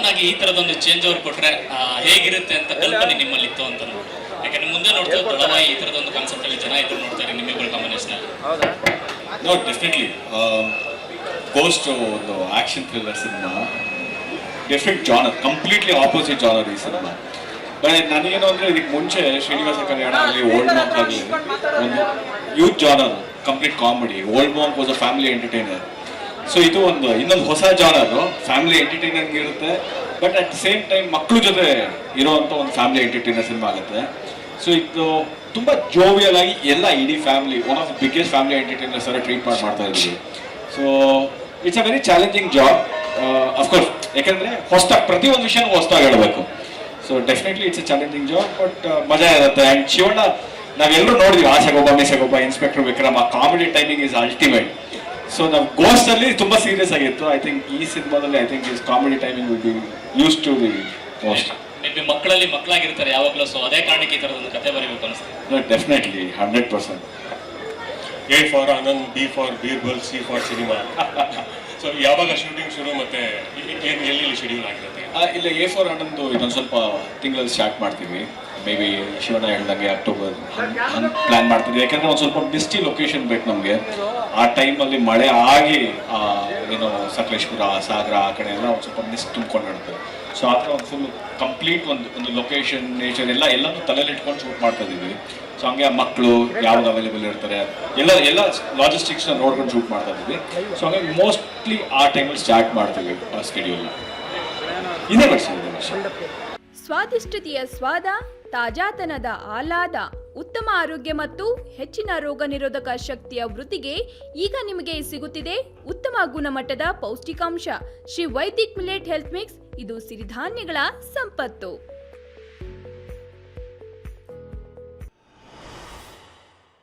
Sudden ಆಗಿ ಈ ತರದೊಂದು change over ಕೊಟ್ರೆ ಹೇಗಿರುತ್ತೆ ಅಂತ ಕಲ್ಪನೆ ನಿಮ್ಮಲ್ಲಿತ್ತು ಅಂತ. ಯಾಕಂದ್ರೆ ಮುಂದೆ ನೋಡ್ತೀವಿ ದೊಡ್ಡವಾಯಿ ಈ ತರದೊಂದು ಕಾನ್ಸೆಪ್ಟ್ ಅಲ್ಲಿ ಜನ ಇದ್ರು ನೋಡ್ತಾರೆ ನಿಮ್ಮಿಬ್ಬರ ಕಾಂಬಿನೇಷನ್. ನೋ ಡೆಫಿನೆಟ್ಲಿ ಗೋಸ್ಟ್ ಒಂದು action thriller cinema, different genre, completely opposite genre ಈ ಸಿನಿಮಾ. ಬಟ್ ನನಗೇನು ಅಂದರೆ ಇದಕ್ಕೆ ಮುಂಚೆ ಶ್ರೀನಿವಾಸ ಕಲ್ಯಾಣ ಆಗಲಿ, ಓಲ್ಡ್ ಮಾಂಕ್ ಆಗಲಿ, ಒಂದು youth genre, complete comedy. Old monk was a family entertainer. So ಇದು ಒಂದು ಇನ್ನೊಂದು ಹೊಸ ಜಾನರು, ಫ್ಯಾಮಿಲಿ ಎಂಟರ್ಟೈನರ್ ಇರುತ್ತೆ, but at the same time ಮಕ್ಕಳ ಜೊತೆ ಇರೋವಂಥ ಒಂದು ಫ್ಯಾಮಿಲಿ ಎಂಟರ್ಟೈನರ್ ಸಿನಿಮಾ ಆಗುತ್ತೆ. ಸೊ ಇದು ತುಂಬ ಜೋವಿಯಲ್ ಆಗಿ ಎಲ್ಲ ಇಡೀ family, one of the biggest family entertainers ಥರ ಟ್ರೀಟ್ ಮಾಡ್ತಾ ಇದ್ದೀವಿ. So it's a very challenging job of course, ಯಾಕಂದರೆ ಹೊಸದಾಗಿ ಪ್ರತಿಯೊಂದು ವಿಷಯನೂ ಹೊಸದಾಗಿ ಹೇಳಬೇಕು. So definitely it's A challenging job, but ಮಜಾ ಇರುತ್ತೆ. ಆ್ಯಂಡ್ ಶಿವಣ್ಣ ನಾವೆಲ್ಲರೂ ನೋಡಿದ್ವಿ, ಆಸೆಗೊಬ್ಬ ಮೀಸೆಗೊಬ್ಬ, ಇನ್ಸ್ಪೆಕ್ಟರ್ ವಿಕ್ರಮ್, ಆ comedy timing is ultimate. So ನಾವು ಗೋಸ್ಟಲ್ಲಿ ತುಂಬ ಸೀರಿಯಸ್ ಆಗಿತ್ತು. ಐ ಥಿಂಕ್ ಈ ಸಿನಿಮಾದಲ್ಲಿ I think is comedy timing will be use to the most. Maybe ಮಕ್ಕಳಲ್ಲಿ ಮಕ್ಕಳಾಗಿರ್ತಾರೆ ಯಾವಾಗಲೂ, ಸೊ ಅದೇ ಕಾರಣಕ್ಕೆ ಈ ಥರದೊಂದು ಕತೆ ಬರೀಬೇಕು ಅನಿಸ್ತದೆ. Definitely 100%. A for Anand, B for Birbal, C for cinema. So ಯಾವಾಗ ಶೂಟಿಂಗ್ ಶುರು ಮತ್ತೆ ಎಲ್ಲಿ ಶೆಡ್ಯೂಲ್ ಆಗಿರುತ್ತೆ? ಇಲ್ಲ, A for Anand ಇನ್ನೊಂದು ಸ್ವಲ್ಪ ತಿಂಗಳಲ್ಲಿ ಸ್ಟಾರ್ಟ್ ಮಾಡ್ತೀವಿ. ಮೇ ಬಿ ಶಿವಣ್ಣ ಹೇಳ್ದಂಗೆ ಅಕ್ಟೋಬರ್ ಪ್ಲ್ಯಾನ್ ಮಾಡ್ತೀವಿ. ಯಾಕಂದರೆ ಒಂದು ಸ್ವಲ್ಪ ಮಿಸ್ಟಿ ಲೊಕೇಶನ್ ಬೇಕು ನಮಗೆ. ಆ ಟೈಮಲ್ಲಿ ಮಳೆ ಆಗಿ ಏನು ಸಕಲೇಶ್ಪುರ, ಸಾಗರ ಆ ಕಡೆ ಎಲ್ಲ ಒಂದು ಸ್ವಲ್ಪ ಮಿಸ್ಟ್ ತುಂಬ್ಕೊಂಡಿರುತ್ತೆ. ಸೊ ಆ ಥರ ಒಂದು ಫುಲ್ ಕಂಪ್ಲೀಟ್ ಒಂದು ಲೊಕೇಶನ್, ನೇಚರ್ ಎಲ್ಲನೂ ತಲೆಯಲ್ಲಿ ಇಟ್ಕೊಂಡು ಶೂಟ್ ಮಾಡ್ತಾ ಇದ್ದೀವಿ. ಸೊ ಹಂಗೆ ಆ ಮಕ್ಕಳು ಯಾವಾಗ ಅವೈಲೇಬಲ್ ಇರ್ತಾರೆ ಎಲ್ಲ ಲಾಜಿಸ್ಟಿಕ್ಸ್ನ ನೋಡ್ಕೊಂಡು ಶೂಟ್ ಮಾಡ್ತಾ ಇದ್ದೀವಿ. ಸೊ ಹಂಗಾಗಿ ಮೋಸ್ಟ್ಲಿ ಆ ಟೈಮಲ್ಲಿ ಸ್ಟಾರ್ಟ್ ಮಾಡ್ತೀವಿ ಆ ಸ್ಕೆಡ್ಯೂಲ್ನ. ಇದೇ ವರ್ಷ. ಸ್ವಾದಿಷ್ಟತೆಯ ಸ್ವಾದ, ತಾಜಾತನದ ಆಹ್ಲಾದ, ಉತ್ತಮ ಆರೋಗ್ಯ ಮತ್ತು ಹೆಚ್ಚಿನ ರೋಗ ನಿರೋಧಕ ಶಕ್ತಿಯ ವೃದ್ಧಿಗೆ ಈಗ ನಿಮಗೆ ಸಿಗುತ್ತಿದೆ ಉತ್ತಮ ಗುಣಮಟ್ಟದ ಪೌಷ್ಟಿಕಾಂಶ Shri Vaidik millet health mix. ಇದು ಸಿರಿಧಾನ್ಯಗಳ ಸಂಪತ್ತು.